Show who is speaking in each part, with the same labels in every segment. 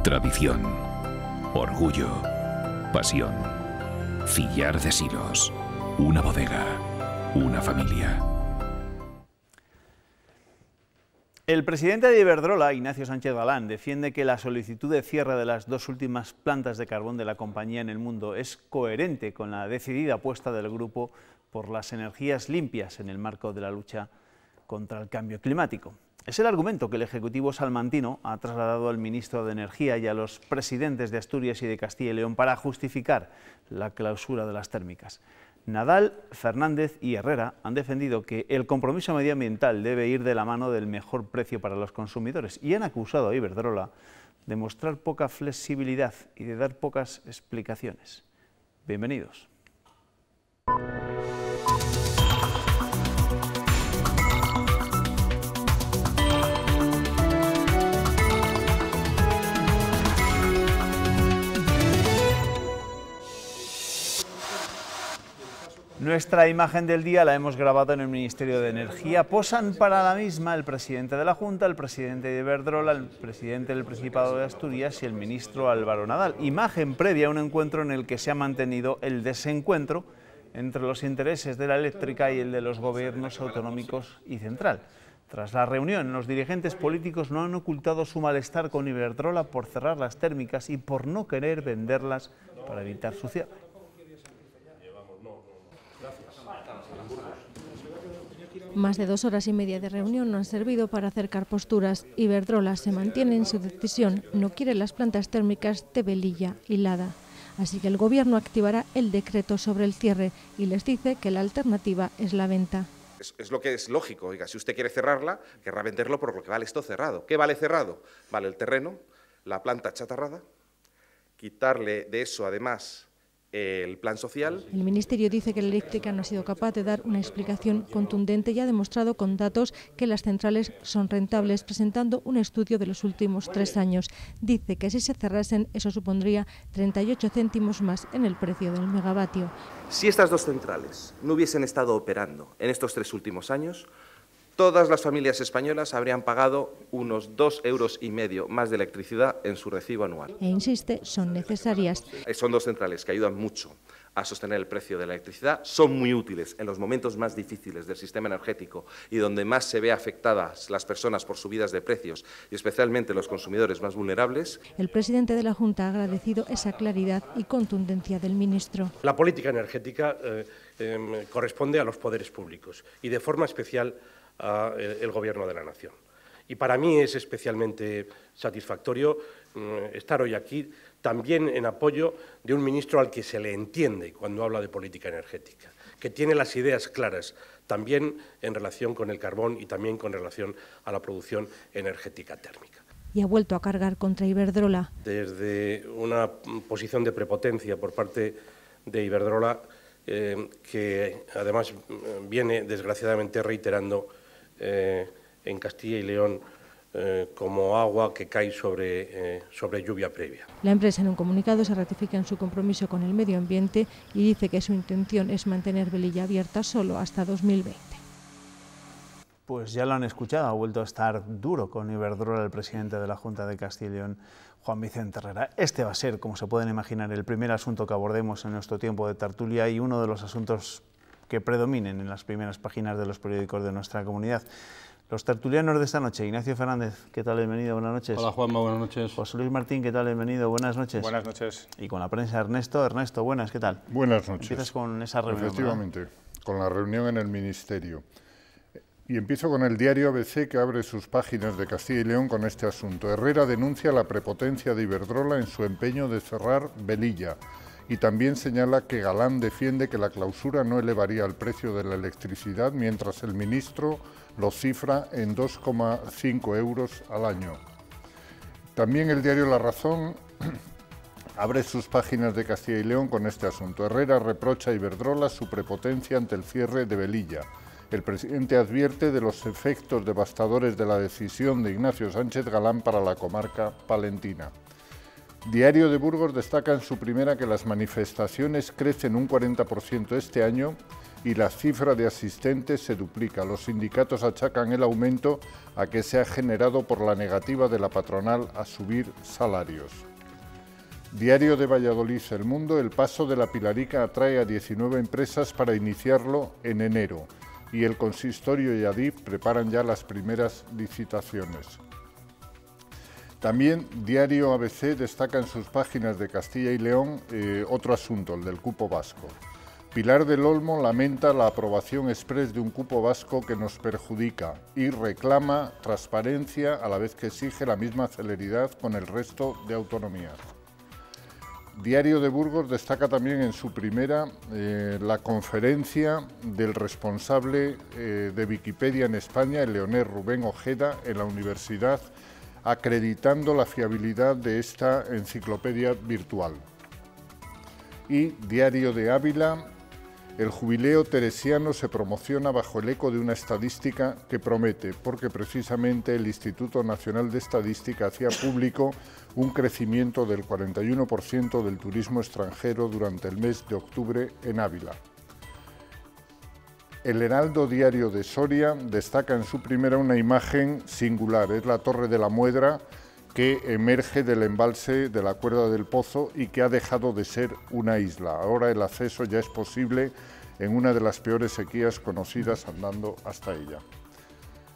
Speaker 1: Tradición, orgullo, pasión. Fillar de Silos, una bodega, una familia.
Speaker 2: El presidente de Iberdrola, Ignacio Sánchez Galán, defiende que la solicitud de cierre de las 2 últimas plantas de carbón de la compañía en el mundo es coherente con la decidida apuesta del grupo por las energías limpias en el marco de la lucha contra el cambio climático. Es el argumento que el Ejecutivo salmantino ha trasladado al ministro de Energía y a los presidentes de Asturias y de Castilla y León para justificar la clausura de las térmicas. Nadal, Fernández y Herrera han defendido que el compromiso medioambiental debe ir de la mano del mejor precio para los consumidores y han acusado a Iberdrola de mostrar poca flexibilidad y de dar pocas explicaciones. Bienvenidos. Nuestra imagen del día la hemos grabado en el Ministerio de Energía. Posan para la misma el presidente de la Junta, el presidente de Iberdrola, el presidente del Principado de Asturias y el ministro Álvaro Nadal. Imagen previa a un encuentro en el que se ha mantenido el desencuentro entre los intereses de la eléctrica y el de los gobiernos autonómicos y central. Tras la reunión, los dirigentes políticos no han ocultado su malestar con Iberdrola por cerrar las térmicas y por no querer venderlas para evitar su cierre.
Speaker 3: Más de 2 horas y media de reunión no han servido para acercar posturas. Iberdrola se mantiene en su decisión, no quiere las plantas térmicas de Velilla y Lada. Así que el Gobierno activará el decreto sobre el cierre y les dice que la alternativa es la venta.
Speaker 4: Es lo que es lógico. Oiga, si usted quiere cerrarla, querrá venderlo por lo que vale esto cerrado. ¿Qué vale cerrado? Vale el terreno, la planta chatarrada, quitarle de eso además el plan social.
Speaker 3: El Ministerio dice que la eléctrica no ha sido capaz de dar una explicación contundente y ha demostrado con datos que las centrales son rentables, presentando un estudio de los últimos 3 años. Dice que si se cerrasen, eso supondría 38 céntimos más en el precio del megavatio.
Speaker 4: Si estas 2 centrales no hubiesen estado operando en estos 3 últimos años, todas las familias españolas habrían pagado unos 2,5 euros más de electricidad en su recibo anual.
Speaker 3: E insiste, son necesarias.
Speaker 4: Son 2 centrales que ayudan mucho a sostener el precio de la electricidad, son muy útiles en los momentos más difíciles del sistema energético y donde más se ve afectadas las personas por subidas de precios y especialmente los consumidores más vulnerables.
Speaker 3: El presidente de la Junta ha agradecido esa claridad y contundencia del ministro.
Speaker 5: La política energética corresponde a los poderes públicos y de forma especial al Gobierno de la Nación. Y para mí es especialmente satisfactorio estar hoy aquí también en apoyo de un ministro al que se le entiende cuando habla de política energética, que tiene las ideas claras también en relación con el carbón y también con relación a la producción energética térmica.
Speaker 3: Y ha vuelto a cargar contra Iberdrola.
Speaker 5: Desde una posición de prepotencia por parte de Iberdrola, que además viene desgraciadamente reiterando en Castilla y León como agua que cae sobre lluvia previa.
Speaker 3: La empresa en un comunicado se ratifica en su compromiso con el medio ambiente y dice que su intención es mantener Velilla abierta solo hasta 2020.
Speaker 2: Pues ya lo han escuchado, ha vuelto a estar duro con Iberdrola el presidente de la Junta de Castilla y León, Juan Vicente Herrera. Este va a ser, como se pueden imaginar, el primer asunto que abordemos en nuestro tiempo de tertulia y uno de los asuntos que predominen en las primeras páginas de los periódicos de nuestra comunidad. Los tertulianos de esta noche: Ignacio Fernández, ¿qué tal? Bienvenido, buenas noches.
Speaker 6: Hola Juanma, buenas noches.
Speaker 2: José Luis Martín, ¿qué tal? Bienvenido, buenas noches.
Speaker 6: Buenas noches.
Speaker 2: Y con la prensa Ernesto, buenas, ¿qué tal?
Speaker 7: Buenas noches.
Speaker 2: Empiezas con esa reunión,
Speaker 7: efectivamente,
Speaker 2: ¿verdad?
Speaker 7: Con la reunión en el Ministerio. Y empiezo con el diario ABC, que abre sus páginas de Castilla y León con este asunto. Herrera denuncia la prepotencia de Iberdrola en su empeño de cerrar Velilla. Y también señala que Galán defiende que la clausura no elevaría el precio de la electricidad, mientras el ministro lo cifra en 2,5 euros al año. También el diario La Razón abre sus páginas de Castilla y León con este asunto. Herrera reprocha a Iberdrola su prepotencia ante el cierre de Velilla. El presidente advierte de los efectos devastadores de la decisión de Ignacio Sánchez Galán para la comarca palentina. Diario de Burgos destaca en su primera que las manifestaciones crecen un 40% este año y la cifra de asistentes se duplica. Los sindicatos achacan el aumento a que se ha generado por la negativa de la patronal a subir salarios. Diario de Valladolid, El Mundo, el paso de la Pilarica atrae a 19 empresas para iniciarlo en enero y el consistorio y Adif preparan ya las primeras licitaciones. También Diario ABC destaca en sus páginas de Castilla y León otro asunto, el del cupo vasco. Pilar del Olmo lamenta la aprobación exprés de un cupo vasco que nos perjudica y reclama transparencia a la vez que exige la misma celeridad con el resto de autonomías. Diario de Burgos destaca también en su primera la conferencia del responsable de Wikipedia en España, el leonés Rubén Ojeda, en la universidad, acreditando la fiabilidad de esta enciclopedia virtual. Y Diario de Ávila, el jubileo teresiano se promociona bajo el eco de una estadística que promete, porque precisamente el Instituto Nacional de Estadística hacía público un crecimiento del 41% del turismo extranjero durante el mes de octubre en Ávila. El Heraldo Diario de Soria destaca en su primera una imagen singular, es la Torre de la Muedra, que emerge del embalse de la Cuerda del Pozo y que ha dejado de ser una isla. Ahora el acceso ya es posible en una de las peores sequías conocidas andando hasta ella.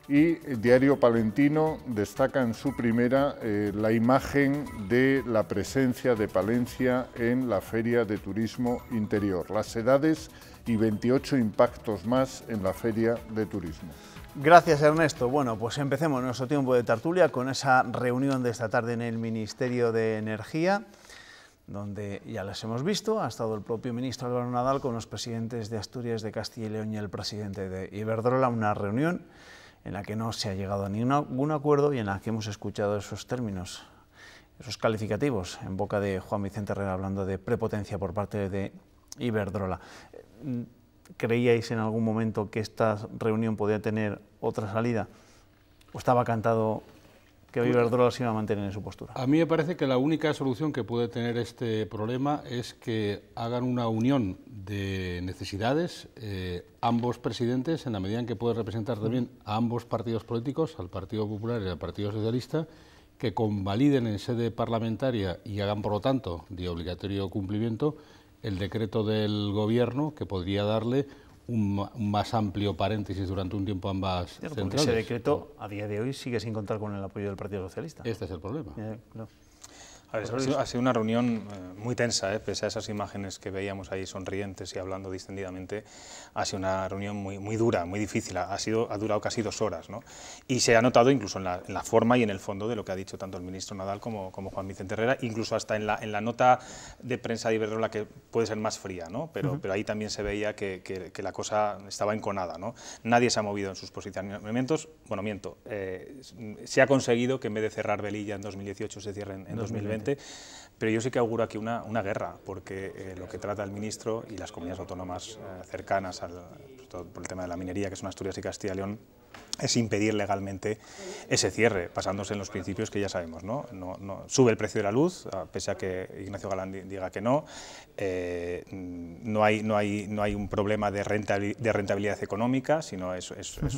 Speaker 7: Y el Diario Palentino destaca en su primera la imagen de la presencia de Palencia en la Feria de Turismo Interior, las edades y 28 impactos más en la Feria de Turismo.
Speaker 2: Gracias, Ernesto. Bueno, pues empecemos nuestro tiempo de tertulia con esa reunión de esta tarde en el Ministerio de Energía, donde ya les hemos visto, ha estado el propio ministro Álvaro Nadal con los presidentes de Asturias, de Castilla y León y el presidente de Iberdrola, una reunión en la que no se ha llegado a ningún acuerdo y en la que hemos escuchado esos términos, esos calificativos en boca de Juan Vicente Herrera hablando de prepotencia por parte de Iberdrola. ¿Creíais en algún momento que esta reunión podía tener otra salida? ¿O estaba cantado que Iberdrola se iba a mantener en su postura?
Speaker 6: A mí me parece que la única solución que puede tener este problema es que hagan una unión de necesidades ambos presidentes, en la medida en que puede representar también a ambos partidos políticos, al Partido Popular y al Partido Socialista, que convaliden en sede parlamentaria y hagan, por lo tanto, de obligatorio cumplimiento, el decreto del Gobierno que podría darle un más amplio paréntesis durante un tiempo a ambas centrales.
Speaker 2: Ese decreto a día de hoy sigue sin contar con el apoyo del Partido Socialista.
Speaker 6: Este es el problema.
Speaker 2: No.
Speaker 8: A ver, ha sido una reunión muy tensa, pese a esas imágenes que veíamos ahí sonrientes y hablando distendidamente. Ha sido una reunión muy dura, muy difícil, ha durado casi 2 horas, ¿no? Y se ha notado incluso en la forma y en el fondo de lo que ha dicho tanto el ministro Nadal como Juan Vicente Herrera, incluso hasta en la nota de prensa de Iberdrola, que puede ser más fría, ¿no? Pero ahí también se veía que la cosa estaba enconada, ¿no? Nadie se ha movido en sus posicionamientos. Bueno, miento, se ha conseguido que en vez de cerrar Velilla en 2018 se cierre en 2020. Pero yo sí que auguro aquí una guerra, porque lo que trata el ministro y las comunidades autónomas cercanas, sobre todo por el tema de la minería, que son Asturias y Castilla y León, es impedir legalmente ese cierre, basándose en los principios que ya sabemos, ¿no? No sube el precio de la luz, pese a que Ignacio Galán diga que no. No hay un problema de rentabilidad económica, sino es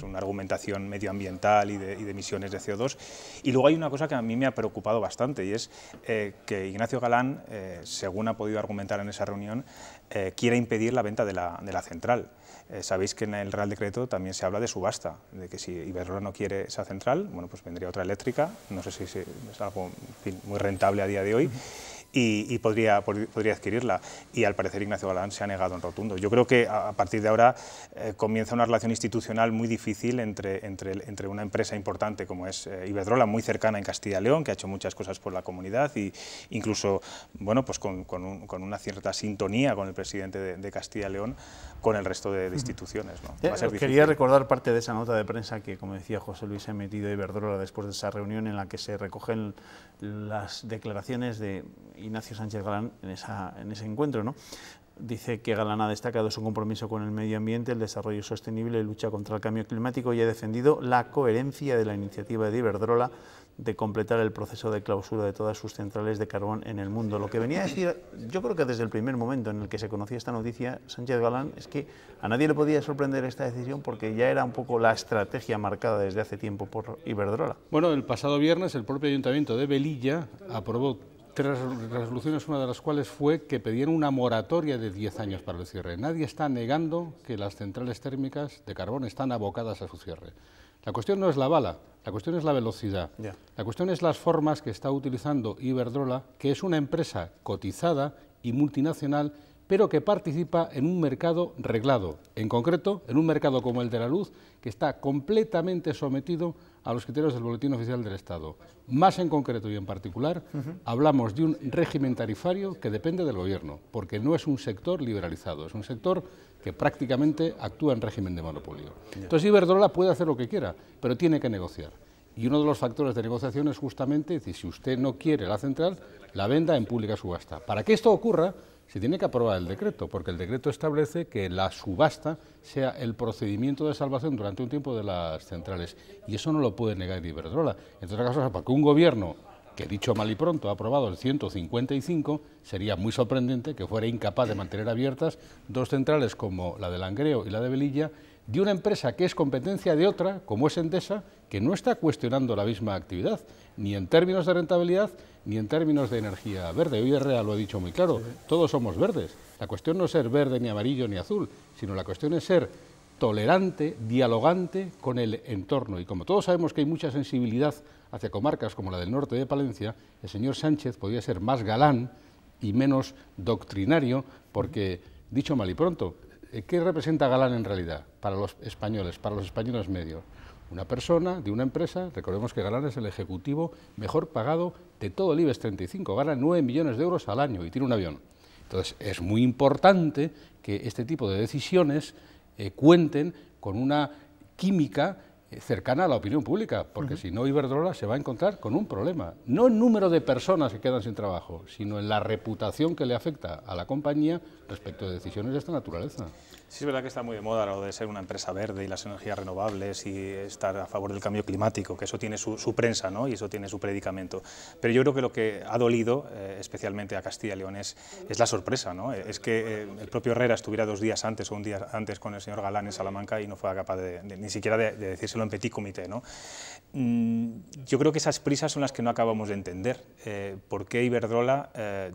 Speaker 8: una argumentación medioambiental y de emisiones de CO2. Y luego hay una cosa que a mí me ha preocupado bastante, y es que Ignacio Galán, según ha podido argumentar en esa reunión, quiere impedir la venta de la central. Sabéis que en el Real Decreto también se habla de subasta, de que si Iberdrola no quiere esa central, bueno, pues vendría otra eléctrica, no sé si es algo, en fin, muy rentable a día de hoy, y podría adquirirla. Y al parecer Ignacio Galán se ha negado en rotundo. Yo creo que a partir de ahora comienza una relación institucional muy difícil entre una empresa importante como es Iberdrola, muy cercana en Castilla y León, que ha hecho muchas cosas por la comunidad, y incluso, bueno, pues con una cierta sintonía con el presidente de Castilla y León, con el resto de instituciones, ¿no? Va a ser difícil.
Speaker 2: Quería recordar parte de esa nota de prensa que, como decía José Luis, ha emitido Iberdrola después de esa reunión en la que se recogen las declaraciones de Ignacio Sánchez Galán en ese encuentro, ¿no? Dice que Galán ha destacado su compromiso con el medio ambiente, el desarrollo sostenible y lucha contra el cambio climático, y ha defendido la coherencia de la iniciativa de Iberdrola de completar el proceso de clausura de todas sus centrales de carbón en el mundo. Lo que venía a decir, yo creo que desde el primer momento en el que se conocía esta noticia, Sánchez Galán, es que a nadie le podía sorprender esta decisión porque ya era un poco la estrategia marcada desde hace tiempo por Iberdrola.
Speaker 6: Bueno, el pasado viernes el propio Ayuntamiento de Velilla aprobó 3 resoluciones, una de las cuales fue que pedían una moratoria de 10 años para el cierre. Nadie está negando que las centrales térmicas de carbón están abocadas a su cierre. La cuestión no es la bala, la cuestión es la velocidad. La cuestión es las formas que está utilizando Iberdrola, que es una empresa cotizada y multinacional, pero que participa en un mercado reglado, en concreto en un mercado como el de la luz, que está completamente sometido a los criterios del Boletín Oficial del Estado. Más en concreto y en particular, hablamos de un régimen tarifario que depende del Gobierno, porque no es un sector liberalizado, es un sector que prácticamente actúa en régimen de monopolio. Entonces Iberdrola puede hacer lo que quiera, pero tiene que negociar. Y uno de los factores de negociación es justamente decir, si usted no quiere la central, la venda en pública subasta. Para que esto ocurra, se tiene que aprobar el decreto, porque el decreto establece que la subasta sea el procedimiento de salvación durante un tiempo de las centrales. Y eso no lo puede negar Iberdrola. Entre otras cosas, porque un gobierno que, dicho mal y pronto, ha aprobado el 155, sería muy sorprendente que fuera incapaz de mantener abiertas 2 centrales como la de Langreo y la de Velilla, de una empresa que es competencia de otra, como es Endesa, que no está cuestionando la misma actividad, ni en términos de rentabilidad, ni en términos de energía verde. Hoy Herrera lo ha dicho muy claro, todos somos verdes. La cuestión no es ser verde, ni amarillo, ni azul, sino la cuestión es ser tolerante, dialogante con el entorno. Y como todos sabemos que hay mucha sensibilidad hacia comarcas como la del norte de Palencia, el señor Sánchez podría ser más galán y menos doctrinario, porque, dicho mal y pronto, ¿qué representa Galán en realidad para los españoles medios? Una persona de una empresa, recordemos que Galán es el ejecutivo mejor pagado de todo el IBEX 35, gana 9 millones de euros al año y tiene un avión. Entonces es muy importante que este tipo de decisiones cuenten con una química cercana a la opinión pública, porque si no Iberdrola se va a encontrar con un problema, no en número de personas que quedan sin trabajo, sino en la reputación que le afecta a la compañía respecto de decisiones de esta naturaleza.
Speaker 8: Sí, es verdad que está muy de moda lo de ser una empresa verde y las energías renovables y estar a favor del cambio climático, que eso tiene su prensa, ¿no? Y eso tiene su predicamento. Pero yo creo que lo que ha dolido, especialmente a Castilla y León, es la sorpresa, ¿no? Es que el propio Herrera estuviera 2 días antes o un día antes con el señor Galán en Salamanca y no fuera capaz ni siquiera de decírselo en petit comité, ¿no? Yo creo que esas prisas son las que no acabamos de entender. ¿Por qué Iberdrola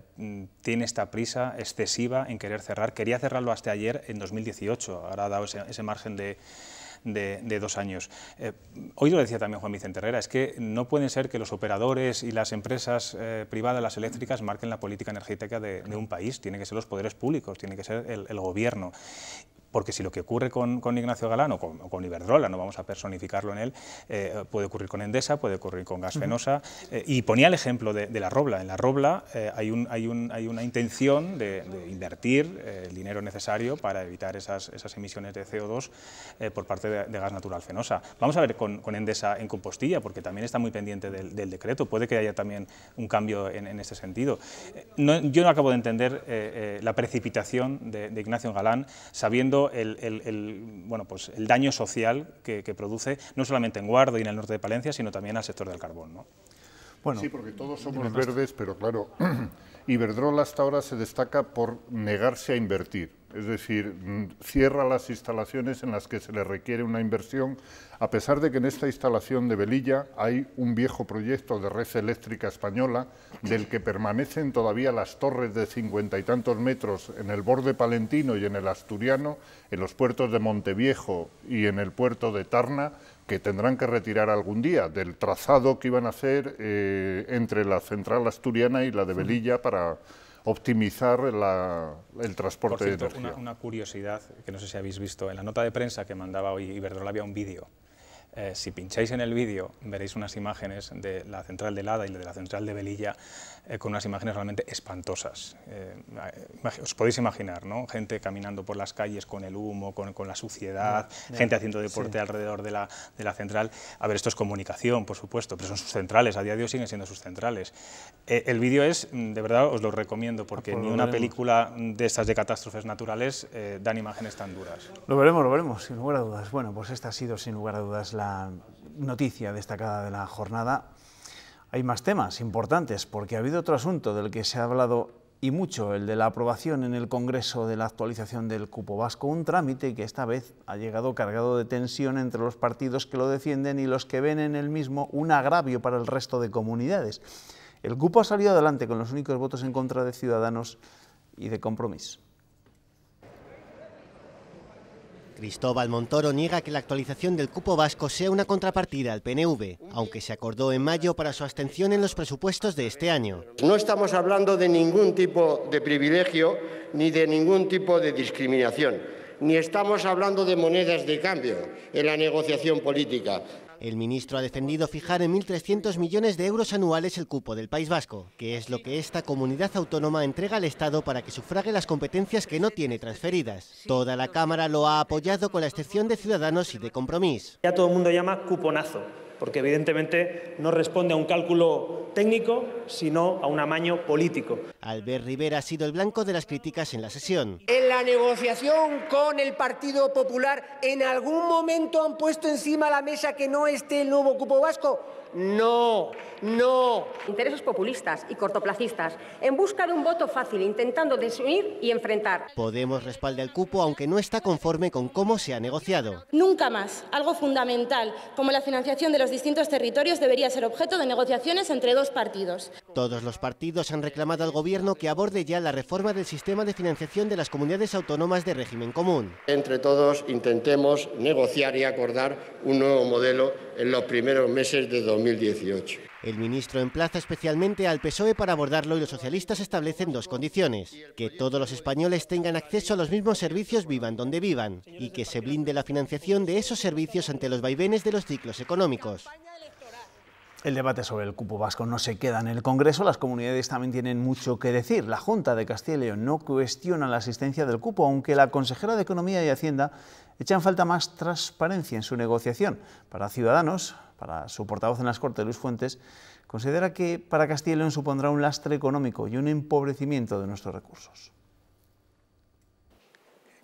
Speaker 8: tiene esta prisa excesiva en querer cerrar? Quería cerrarlo hasta ayer, en 2018, ahora ha dado ese margen de 2 años. Hoy lo decía también Juan Vicente Herrera, es que no pueden ser que los operadores y las empresas privadas, las eléctricas, marquen la política energética de un país, tienen que ser los poderes públicos, tiene que ser el gobierno. Porque si lo que ocurre con Ignacio Galán o con Iberdrola, no vamos a personificarlo en él, puede ocurrir con Endesa, puede ocurrir con Gas Fenosa, y ponía el ejemplo de la Robla. En la Robla hay una intención de invertir el dinero necesario para evitar esas emisiones de CO2 por parte de Gas Natural Fenosa. Vamos a ver con Endesa en Compostilla, porque también está muy pendiente del decreto, puede que haya también un cambio en este sentido. Yo no acabo de entender la precipitación de Ignacio Galán, sabiendo el daño social que produce, no solamente en Guardo y en el norte de Palencia, sino también al sector del carbón, ¿no?
Speaker 7: Bueno, sí, porque todos somos verdes, pero claro, Iberdrola hasta ahora se destaca por negarse a invertir. Es decir, cierra las instalaciones en las que se le requiere una inversión, a pesar de que en esta instalación de Velilla hay un viejo proyecto de red eléctrica española, del que permanecen todavía las torres de 50 y tantos metros en el borde palentino y en el asturiano, en los puertos de Monteviejo y en el puerto de Tarna, que tendrán que retirar algún día del trazado que iban a hacer entre la central asturiana y la de Velilla para optimizar el transporte de energía.
Speaker 8: Una curiosidad que no sé si habéis visto, en la nota de prensa que mandaba hoy Iberdrola había un vídeo. Si pincháis en el vídeo veréis unas imágenes de la central de Lada y de la central de Velilla con unas imágenes realmente espantosas. Os podéis imaginar, ¿no? Gente caminando por las calles con el humo, con la suciedad, gente haciendo deporte alrededor de la central. A ver, esto es comunicación, por supuesto, pero son sus centrales, a día de hoy siguen siendo sus centrales. El vídeo es, de verdad, os lo recomiendo, porque ni una película de estas de catástrofes naturales dan imágenes tan duras.
Speaker 2: Lo veremos, sin lugar a dudas. Bueno, pues esta ha sido, sin lugar a dudas, la noticia destacada de la jornada. Hay más temas importantes, porque ha habido otro asunto del que se ha hablado y mucho, el de la aprobación en el Congreso de la actualización del cupo vasco, un trámite que esta vez ha llegado cargado de tensión entre los partidos que lo defienden y los que ven en el mismo un agravio para el resto de comunidades. El cupo ha salido adelante con los únicos votos en contra de Ciudadanos y de Compromís.
Speaker 9: Cristóbal Montoro niega que la actualización del cupo vasco sea una contrapartida al PNV, aunque se acordó en mayo para su abstención en los presupuestos de este año.
Speaker 10: No estamos hablando de ningún tipo de privilegio ni de ningún tipo de discriminación, ni estamos hablando de monedas de cambio en la negociación política.
Speaker 9: El ministro ha defendido fijar en 1.300 millones de euros anuales el cupo del País Vasco, que es lo que esta comunidad autónoma entrega al Estado para que sufrague las competencias que no tiene transferidas. Toda la Cámara lo ha apoyado con la excepción de Ciudadanos y de Compromís.
Speaker 11: Ya todo el mundo llama cuponazo, porque evidentemente no responde a un cálculo técnico, sino a un amaño político.
Speaker 9: Albert Rivera ha sido el blanco de las críticas en la sesión.
Speaker 12: En la negociación con el Partido Popular, ¿en algún momento han puesto encima de la mesa que no esté el nuevo cupo vasco? No, no.
Speaker 13: Intereses populistas y cortoplacistas, en busca de un voto fácil, intentando desunir y enfrentar.
Speaker 9: Podemos respalda el cupo, aunque no está conforme con cómo se ha negociado.
Speaker 14: Nunca más algo fundamental, como la financiación de los distintos territorios, debería ser objeto de negociaciones entre dos partidos.
Speaker 9: Todos los partidos han reclamado al Gobierno que aborde ya la reforma del sistema de financiación de las comunidades autónomas de régimen común.
Speaker 10: Entre todos intentemos negociar y acordar un nuevo modelo en los primeros meses de 2018.
Speaker 9: El ministro emplaza especialmente al PSOE para abordarlo y los socialistas establecen dos condiciones: que todos los españoles tengan acceso a los mismos servicios vivan donde vivan y que se blinde la financiación de esos servicios ante los vaivenes de los ciclos económicos.
Speaker 2: El debate sobre el cupo vasco no se queda en el Congreso, las comunidades también tienen mucho que decir. La Junta de Castilla y León no cuestiona la existencia del cupo, aunque la consejera de Economía y Hacienda echa en falta más transparencia en su negociación. Para Ciudadanos, para su portavoz en las Cortes, Luis Fuentes, considera que para Castilla y León supondrá un lastre económico y un empobrecimiento de nuestros recursos.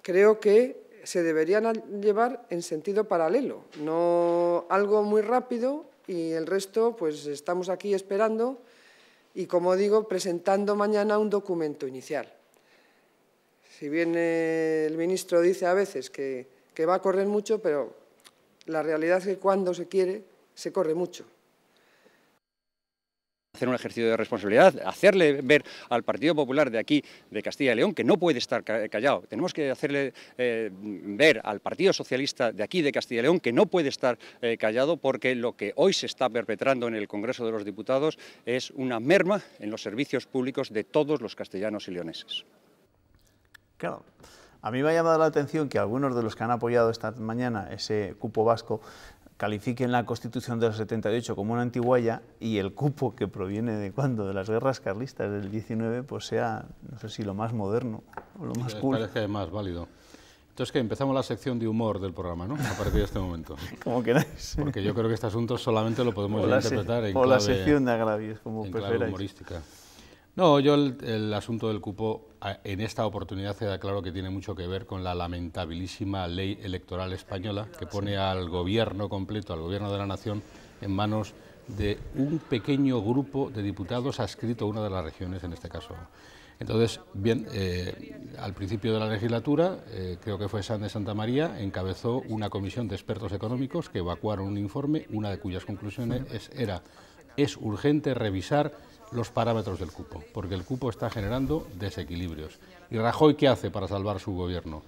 Speaker 15: Creo que se deberían llevar en sentido paralelo, no algo muy rápido y el resto pues estamos aquí esperando y, como digo, presentando mañana un documento inicial. Si bien el ministro dice a veces que va a correr mucho, pero la realidad es que cuando se quiere se corre mucho.
Speaker 16: Hacer un ejercicio de responsabilidad, hacerle ver al Partido Popular de aquí, de Castilla y León, que no puede estar callado. Tenemos que hacerle ver al Partido Socialista de aquí, de Castilla y León, que no puede estar callado, porque lo que hoy se está perpetrando en el Congreso de los Diputados es una merma en los servicios públicos de todos los castellanos y leoneses.
Speaker 2: Claro. A mí me ha llamado la atención que algunos de los que han apoyado esta mañana ese cupo vasco califiquen la Constitución del 78 como una antigualla y el cupo que proviene de ¿cuándo? De las guerras carlistas del 19, pues sea, no sé si lo más moderno o lo más cool.
Speaker 6: Parece más válido. Entonces, que empezamos la sección de humor del programa, ¿no? A partir de este momento.
Speaker 2: Como queráis.
Speaker 6: Porque yo creo que este asunto solamente lo podemos interpretar en
Speaker 2: clave... O la sección de agravios, como preferáis.
Speaker 6: Humorística. No, yo el asunto del cupo en esta oportunidad queda claro que tiene mucho que ver con la lamentabilísima ley electoral española que pone al gobierno completo, al gobierno de la nación, en manos de un pequeño grupo de diputados adscrito a una de las regiones, en este caso. Entonces, bien, al principio de la legislatura, creo que fue Sáenz de Santa María, encabezó una comisión de expertos económicos que evacuaron un informe, una de cuyas conclusiones es urgente revisar los parámetros del cupo, porque el cupo está generando desequilibrios. ¿Y Rajoy qué hace para salvar su gobierno?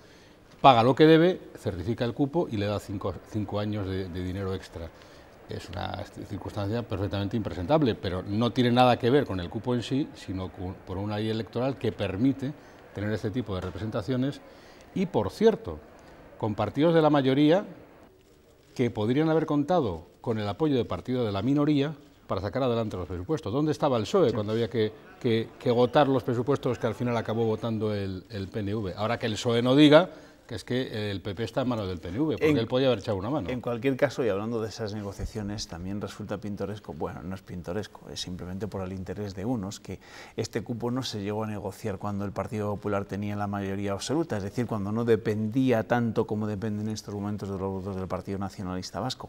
Speaker 6: Paga lo que debe, certifica el cupo y le da 5 años de dinero extra. Es una circunstancia perfectamente impresentable, pero no tiene nada que ver con el cupo en sí, sino por una ley electoral que permite tener este tipo de representaciones y, por cierto, con partidos de la mayoría que podrían haber contado con el apoyo de partidos de la minoría para sacar adelante los presupuestos. ¿Dónde estaba el PSOE cuando había que votar los presupuestos que al final acabó votando el PNV? Ahora que el PSOE no diga que es que el PP está en manos del PNV, porque él podía haber echado una mano.
Speaker 2: En cualquier caso, y hablando de esas negociaciones, también resulta pintoresco, bueno, no es pintoresco, es simplemente por el interés de unos, que este cupo no se llegó a negociar cuando el Partido Popular tenía la mayoría absoluta, es decir, cuando no dependía tanto como dependen en estos momentos de los votos del Partido Nacionalista Vasco.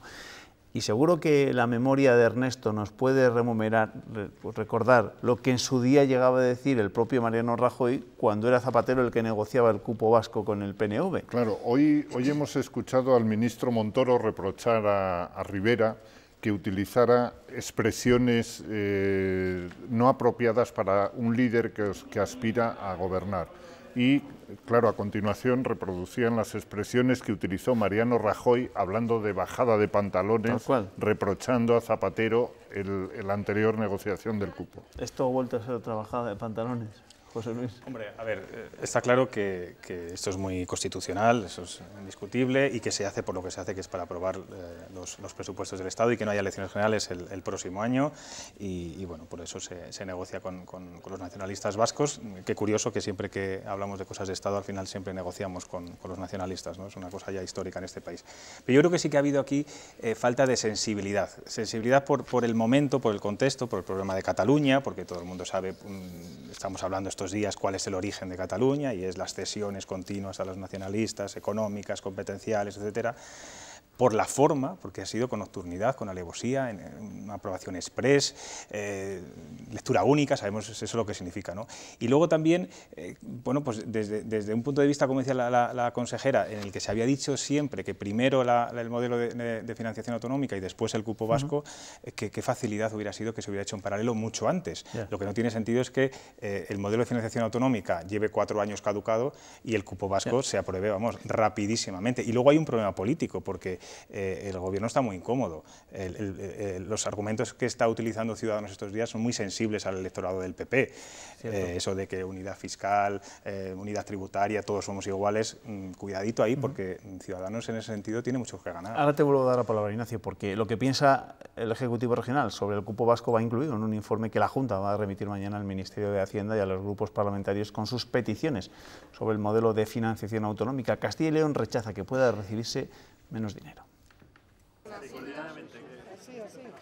Speaker 2: Y seguro que la memoria de Ernesto nos puede recordar lo que en su día llegaba a decir el propio Mariano Rajoy cuando era Zapatero el que negociaba el cupo vasco con el PNV.
Speaker 7: Claro, hoy hemos escuchado al ministro Montoro reprochar a Rivera que utilizara expresiones no apropiadas para un líder que aspira a gobernar. Y, claro, a continuación reproducían las expresiones que utilizó Mariano Rajoy hablando de bajada de pantalones, reprochando a Zapatero la anterior negociación del cupo.
Speaker 2: ¿Esto ha vuelto a ser otra bajada de pantalones, José Luis?
Speaker 8: Hombre, a ver, está claro que esto es muy constitucional, eso es indiscutible, y que se hace por lo que se hace, que es para aprobar los presupuestos del Estado y que no haya elecciones generales el próximo año, y bueno, por eso se negocia con los nacionalistas vascos. Qué curioso que siempre que hablamos de cosas de Estado, al final siempre negociamos con los nacionalistas, ¿no? Es una cosa ya histórica en este país. Pero yo creo que sí que ha habido aquí falta de sensibilidad por el momento, por el contexto, por el problema de Cataluña, porque todo el mundo sabe, estamos hablando estos días cuál es el origen de Cataluña, y es las cesiones continuas a los nacionalistas, económicas, competenciales, etcétera, por la forma, porque ha sido con nocturnidad, con alevosía, en una aprobación express, lectura única, sabemos eso lo que significa, ¿no? Y luego también, bueno, pues desde un punto de vista, como decía la consejera, en el que se había dicho siempre que primero el modelo de financiación autonómica y después el cupo vasco, qué facilidad hubiera sido que se hubiera hecho en paralelo mucho antes. Lo que no tiene sentido es que el modelo de financiación autonómica lleve 4 años caducado y el cupo vasco se apruebe, vamos, rapidísimamente. Y luego hay un problema político, porque el gobierno está muy incómodo. Los argumentos que está utilizando Ciudadanos estos días son muy sensibles al electorado del PP. Eso de que unidad fiscal, unidad tributaria, todos somos iguales, cuidadito ahí, porque Ciudadanos en ese sentido tiene mucho que ganar.
Speaker 2: Ahora te vuelvo a dar la palabra, Ignacio, porque lo que piensa el Ejecutivo Regional sobre el cupo vasco va incluido en un informe que la Junta va a remitir mañana al Ministerio de Hacienda y a los grupos parlamentarios con sus peticiones sobre el modelo de financiación autonómica. Castilla y León rechaza que pueda recibirse menos dinero.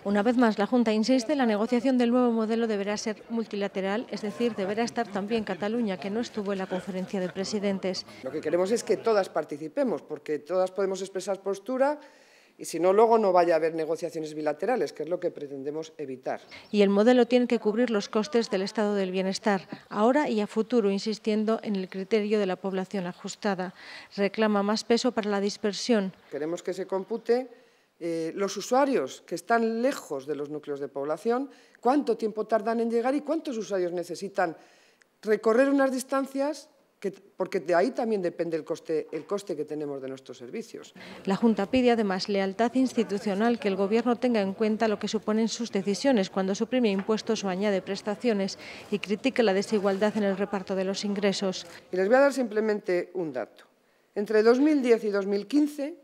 Speaker 3: Una vez más, la Junta insiste, la negociación del nuevo modelo deberá ser multilateral, es decir, deberá estar también Cataluña, que no estuvo en la conferencia de presidentes.
Speaker 15: Lo que queremos es que todas participemos, porque todas podemos expresar postura, y si no, luego no vaya a haber negociaciones bilaterales, que es lo que pretendemos evitar.
Speaker 3: Y el modelo tiene que cubrir los costes del estado del bienestar, ahora y a futuro, insistiendo en el criterio de la población ajustada. Reclama más peso para la dispersión.
Speaker 15: Queremos que se compute los usuarios que están lejos de los núcleos de población, cuánto tiempo tardan en llegar y cuántos usuarios necesitan recorrer unas distancias, porque de ahí también depende el coste que tenemos de nuestros servicios.
Speaker 3: La Junta pide además lealtad institucional, que el Gobierno tenga en cuenta lo que suponen sus decisiones cuando suprime impuestos o añade prestaciones, y critique la desigualdad en el reparto de los ingresos.
Speaker 15: Y les voy a dar simplemente un dato. Entre 2010 y 2015,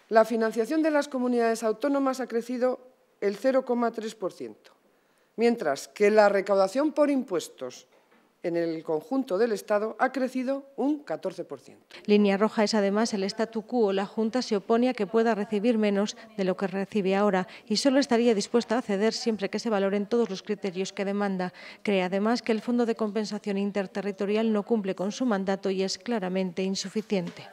Speaker 15: la financiación de las comunidades autónomas ha crecido el 0,3%, mientras que la recaudación por impuestos en el conjunto del Estado ha crecido un 14%.
Speaker 3: Línea roja es además el statu quo. La Junta se opone a que pueda recibir menos de lo que recibe ahora y solo estaría dispuesta a ceder siempre que se valoren todos los criterios que demanda. Cree además que el Fondo de Compensación Interterritorial no cumple con su mandato y es claramente insuficiente.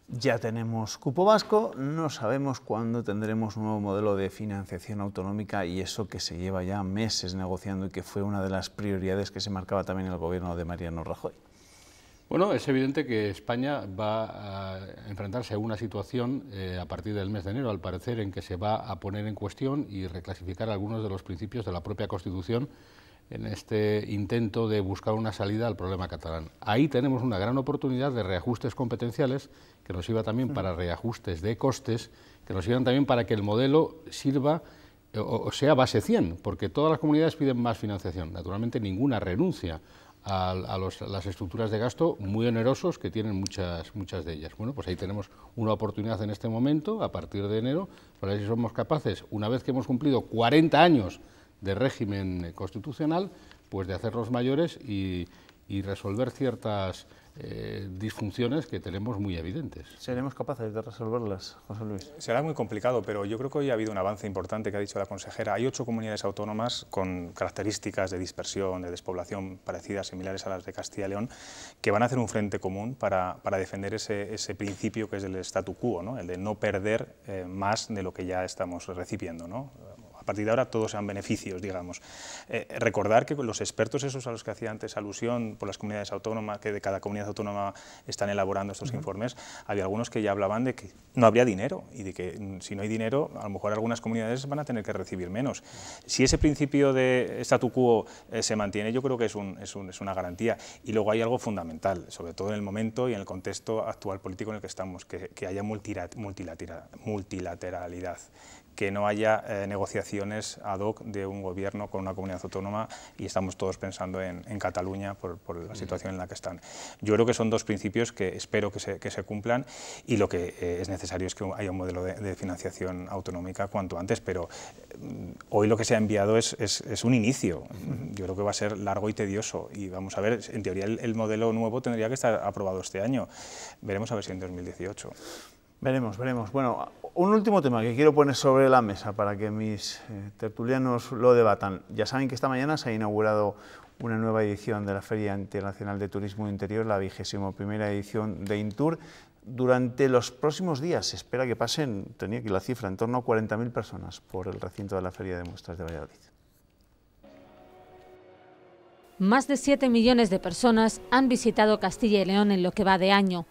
Speaker 2: Ya tenemos cupo vasco, no sabemos cuándo tendremos un nuevo modelo de financiación autonómica, y eso que se lleva ya meses negociando y que fue una de las prioridades que se marcaba también el gobierno de Mariano Rajoy.
Speaker 6: Bueno, es evidente que España va a enfrentarse a una situación a partir del mes de enero, al parecer, en que se va a poner en cuestión y reclasificar algunos de los principios de la propia Constitución en este intento de buscar una salida al problema catalán. Ahí tenemos una gran oportunidad de reajustes competenciales, que nos sirva también para reajustes de costes, que nos sirvan también para que el modelo sirva o sea base 100, porque todas las comunidades piden más financiación. Naturalmente ninguna renuncia a las estructuras de gasto muy onerosos que tienen muchas de ellas. Bueno, pues ahí tenemos una oportunidad en este momento, a partir de enero, para ver si somos capaces, una vez que hemos cumplido 40 años de régimen constitucional, pues de hacerlos mayores y resolver ciertas disfunciones que tenemos muy evidentes.
Speaker 2: ¿Seremos capaces de resolverlas, José Luis?
Speaker 8: Será muy complicado, pero yo creo que hoy ha habido un avance importante que ha dicho la consejera. Hay 8 comunidades autónomas con características de dispersión, de despoblación parecidas, similares a las de Castilla y León, que van a hacer un frente común para defender ese principio que es el statu quo, ¿no? El de no perder más de lo que ya estamos recibiendo, ¿no? A partir de ahora todos sean beneficios, digamos. Recordar que los expertos esos a los que hacía antes alusión por las comunidades autónomas, que de cada comunidad autónoma están elaborando estos informes, había algunos que ya hablaban de que no habría dinero y de que si no hay dinero, a lo mejor algunas comunidades van a tener que recibir menos. Si ese principio de statu quo se mantiene, yo creo que es una garantía. Y luego hay algo fundamental, sobre todo en el momento y en el contexto actual político en el que estamos, que haya multilateralidad, que no haya negociaciones ad hoc de un gobierno con una comunidad autónoma, y estamos todos pensando en Cataluña por la situación en la que están. Yo creo que son dos principios que espero que se cumplan, y lo que es necesario es que haya un modelo de financiación autonómica cuanto antes, pero hoy lo que se ha enviado es un inicio. Yo creo que va a ser largo y tedioso, y vamos a ver, en teoría el modelo nuevo tendría que estar aprobado este año. Veremos a ver si en 2018.
Speaker 2: Veremos, veremos. Bueno, un último tema que quiero poner sobre la mesa para que mis tertulianos lo debatan. Ya saben que esta mañana se ha inaugurado una nueva edición de la Feria Internacional de Turismo Interior, la 21ª edición de Intur. Durante los próximos días se espera que pasen, tenía aquí la cifra, en torno a 40.000 personas por el recinto de la Feria de Muestras de Valladolid.
Speaker 17: Más de 7 millones de personas han visitado Castilla y León en lo que va de año.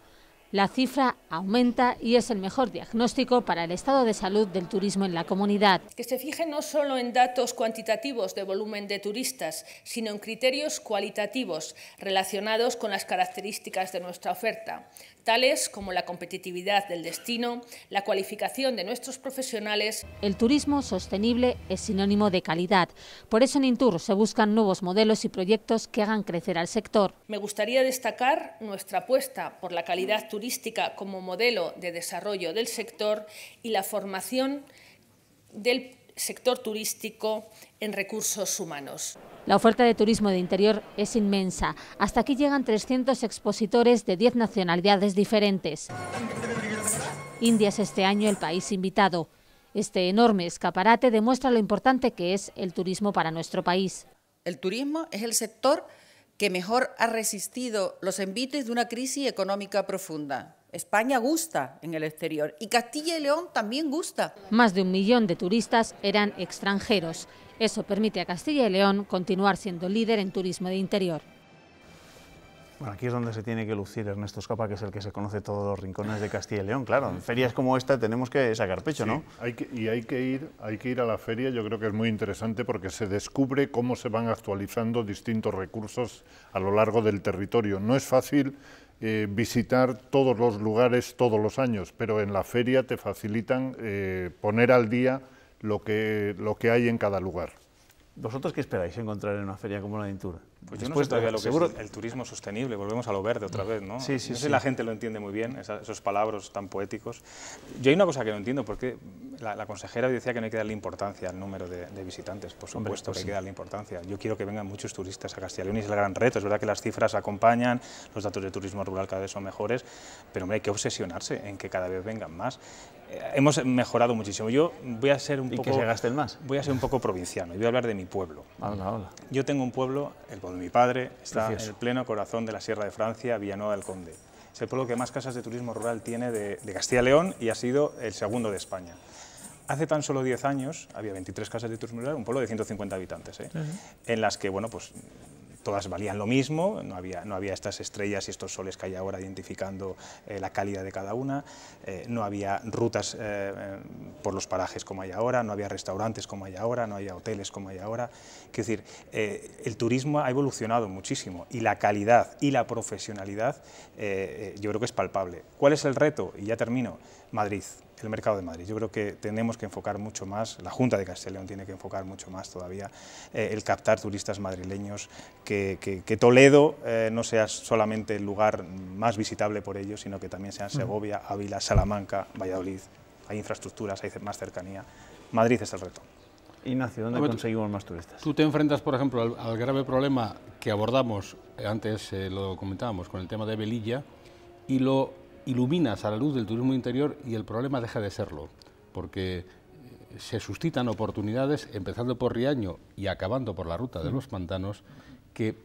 Speaker 17: La cifra aumenta y es el mejor diagnóstico para el estado de salud del turismo en la comunidad.
Speaker 18: Que se fije no solo en datos cuantitativos de volumen de turistas, sino en criterios cualitativos relacionados con las características de nuestra oferta, tales como la competitividad del destino, la cualificación de nuestros profesionales.
Speaker 17: El turismo sostenible es sinónimo de calidad. Por eso en Intur se buscan nuevos modelos y proyectos que hagan crecer al sector.
Speaker 18: Me gustaría destacar nuestra apuesta por la calidad turística como modelo de desarrollo del sector y la formación del sector turístico en recursos humanos.
Speaker 17: La oferta de turismo de interior es inmensa. Hasta aquí llegan 300 expositores de 10 nacionalidades diferentes. India es este año el país invitado. Este enorme escaparate demuestra lo importante que es el turismo para nuestro país.
Speaker 19: El turismo es el sector que mejor ha resistido los embites de una crisis económica profunda. España gusta en el exterior y Castilla y León también gusta.
Speaker 17: Más de 1 millón de turistas eran extranjeros. Eso permite a Castilla y León continuar siendo líder en turismo de interior.
Speaker 2: Bueno, aquí es donde se tiene que lucir Ernesto Escapa, que es el que se conoce todos los rincones de Castilla y León. Claro, en ferias como esta tenemos que sacar pecho,
Speaker 7: sí,
Speaker 2: ¿no?
Speaker 7: Hay que ir a la feria. Yo creo que es muy interesante porque se descubre cómo se van actualizando distintos recursos a lo largo del territorio. No es fácil visitar todos los lugares todos los años, pero en la feria te facilitan poner al día lo que hay en cada lugar.
Speaker 2: ¿Vosotros qué esperáis encontrar en una feria como la de Intur?
Speaker 8: Pues yo no sé todavía lo que es el turismo sostenible, volvemos a lo verde otra vez, ¿no?
Speaker 2: Sí,
Speaker 8: no sé si la gente lo entiende muy bien, esos palabras tan poéticos. Yo hay una cosa que no entiendo, porque la consejera decía que no hay que darle importancia al número de visitantes. Por supuesto que hay que darle importancia. Yo quiero que vengan muchos turistas a Castilla y León y es el gran reto. Es verdad que las cifras acompañan, los datos de turismo rural cada vez son mejores, pero hombre, hay que obsesionarse en que cada vez vengan más. Hemos mejorado muchísimo. Yo voy a ser un poco...
Speaker 2: ¿Y que se gasten más?
Speaker 8: Voy a ser un poco provinciano y voy a hablar de mi pueblo.
Speaker 2: Habla.
Speaker 8: Yo tengo un pueblo, el pueblo de mi padre, está en el pleno corazón de la Sierra de Francia, Villanueva del Conde. Es el pueblo que más casas de turismo rural tiene de Castilla y León y ha sido el segundo de España. Hace tan solo 10 años había 23 casas de turismo rural, un pueblo de 150 habitantes, en las que, bueno, pues todas valían lo mismo, no había estas estrellas y estos soles que hay ahora identificando la calidad de cada una, no había rutas por los parajes como hay ahora, no había restaurantes como hay ahora, no había hoteles como hay ahora. Quiero decir, el turismo ha evolucionado muchísimo y la calidad y la profesionalidad yo creo que es palpable. ¿Cuál es el reto? Y ya termino. Madrid. El mercado de Madrid. Yo creo que tenemos que enfocar mucho más, la Junta de Castilla y León tiene que enfocar mucho más todavía el captar turistas madrileños, que Toledo no sea solamente el lugar más visitable por ellos, sino que también sean Segovia, Ávila, Salamanca, Valladolid. Hay infraestructuras, hay más cercanía. Madrid es el reto.
Speaker 2: Ignacio, ¿dónde conseguimos más turistas?
Speaker 6: Tú te enfrentas, por ejemplo, al grave problema que abordamos, antes lo comentábamos, con el tema de Velilla, y lo iluminas a la luz del turismo interior y el problema deja de serlo, porque se suscitan oportunidades, empezando por Riaño y acabando por la ruta de los pantanos, que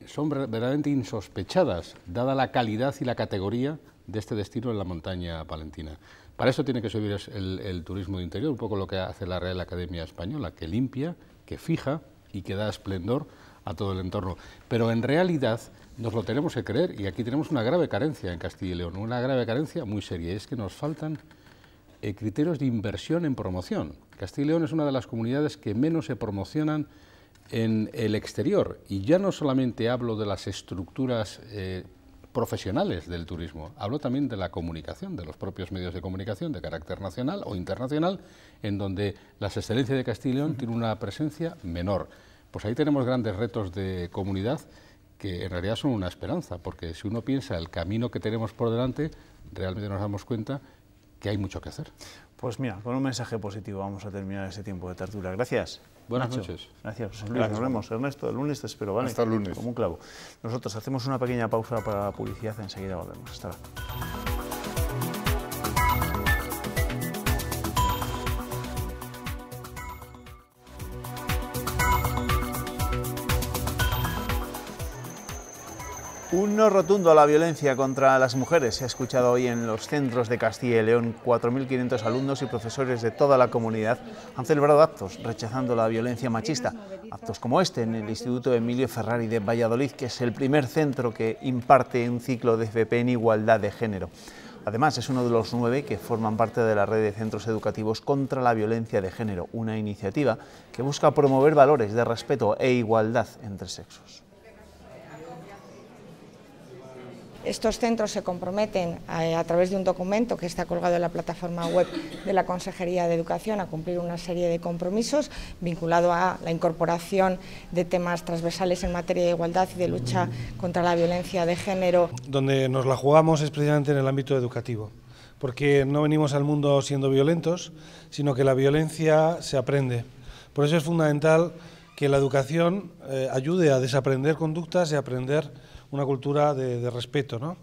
Speaker 6: son verdaderamente insospechadas, dada la calidad y la categoría de este destino en la montaña palentina. Para eso tiene que subir el turismo de interior, un poco lo que hace la Real Academia Española, que limpia, que fija y que da esplendor a todo el entorno. Pero en realidad nos lo tenemos que creer, y aquí tenemos una grave carencia en Castilla y León, una grave carencia muy seria, y es que nos faltan criterios de inversión en promoción. Castilla y León es una de las comunidades que menos se promocionan en el exterior, y ya no solamente hablo de las estructuras profesionales del turismo, hablo también de la comunicación, de los propios medios de comunicación de carácter nacional o internacional, en donde las excelencias de Castilla y León tienen una presencia menor. Pues ahí tenemos grandes retos de comunidad que en realidad son una esperanza, porque si uno piensa el camino que tenemos por delante, realmente nos damos cuenta que hay mucho que hacer.
Speaker 2: Pues mira, con un mensaje positivo vamos a terminar ese tiempo de tertulia. Gracias.
Speaker 6: Buenas noches.
Speaker 2: Gracias, José Luis. Nos vemos, Ernesto, el lunes te espero, ¿vale?
Speaker 7: Hasta el lunes.
Speaker 2: Como un clavo. Nosotros hacemos una pequeña pausa para la publicidad, enseguida volvemos. Hasta ahora. Un no rotundo a la violencia contra las mujeres se ha escuchado hoy en los centros de Castilla y León. 4.500 alumnos y profesores de toda la comunidad han celebrado actos rechazando la violencia machista. Actos como este en el Instituto Emilio Ferrari de Valladolid, que es el primer centro que imparte un ciclo de FP en igualdad de género. Además, es uno de los 9 que forman parte de la red de centros educativos contra la violencia de género, una iniciativa que busca promover valores de respeto e igualdad entre sexos.
Speaker 20: Estos centros se comprometen a través de un documento que está colgado en la plataforma web de la Consejería de Educación a cumplir una serie de compromisos vinculado a la incorporación de temas transversales en materia de igualdad y de lucha contra la violencia de género.
Speaker 21: Donde nos la jugamos es precisamente en el ámbito educativo, porque no venimos al mundo siendo violentos, sino que la violencia se aprende. Por eso es fundamental que la educación ayude a desaprender conductas y a aprender una cultura de respeto, ¿no?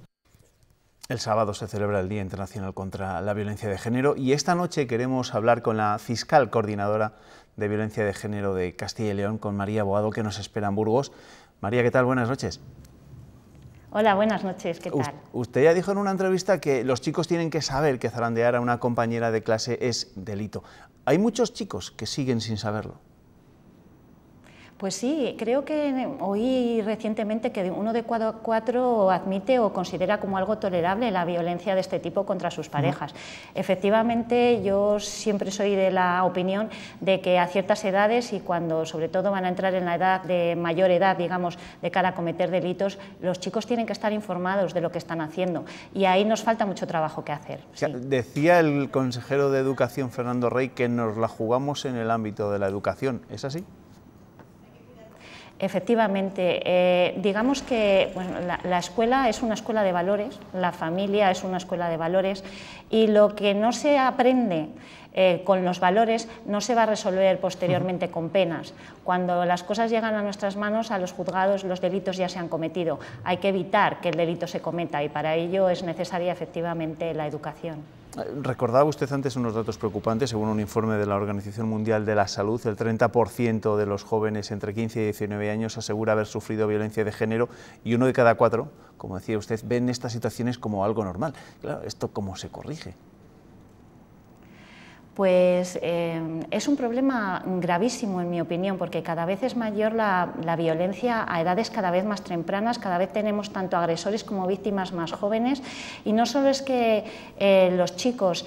Speaker 2: El sábado se celebra el Día Internacional contra la Violencia de Género y esta noche queremos hablar con la fiscal coordinadora de Violencia de Género de Castilla y León, con María Boado, que nos espera en Burgos. María, ¿qué tal? Buenas noches.
Speaker 22: Hola, buenas noches, ¿qué tal?
Speaker 2: Usted ya dijo en una entrevista que los chicos tienen que saber que zarandear a una compañera de clase es delito. ¿Hay muchos chicos que siguen sin saberlo?
Speaker 22: Pues sí, creo que oí recientemente que uno de cada 4 admite o considera como algo tolerable la violencia de este tipo contra sus parejas. Efectivamente, yo siempre soy de la opinión de que a ciertas edades y cuando sobre todo van a entrar en la edad de mayor edad, digamos, de cara a cometer delitos, los chicos tienen que estar informados de lo que están haciendo y ahí nos falta mucho trabajo que hacer. Sí.
Speaker 2: Decía el consejero de Educación, Fernando Rey, que nos la jugamos en el ámbito de la educación. ¿Es así?
Speaker 22: Efectivamente, digamos que bueno, la escuela es una escuela de valores, la familia es una escuela de valores y lo que no se aprende con los valores no se va a resolver posteriormente con penas. Cuando las cosas llegan a nuestras manos, a los juzgados, los delitos ya se han cometido. Hay que evitar que el delito se cometa y para ello es necesaria efectivamente la educación.
Speaker 2: Recordaba usted antes unos datos preocupantes. Según un informe de la Organización Mundial de la Salud, el 30% de los jóvenes entre 15 y 19 años asegura haber sufrido violencia de género y 1 de cada 4, como decía usted, ven estas situaciones como algo normal. Claro, ¿esto cómo se corrige?
Speaker 22: Pues es un problema gravísimo en mi opinión, porque cada vez es mayor la violencia a edades cada vez más tempranas, cada vez tenemos tanto agresores como víctimas más jóvenes y no solo es que los chicos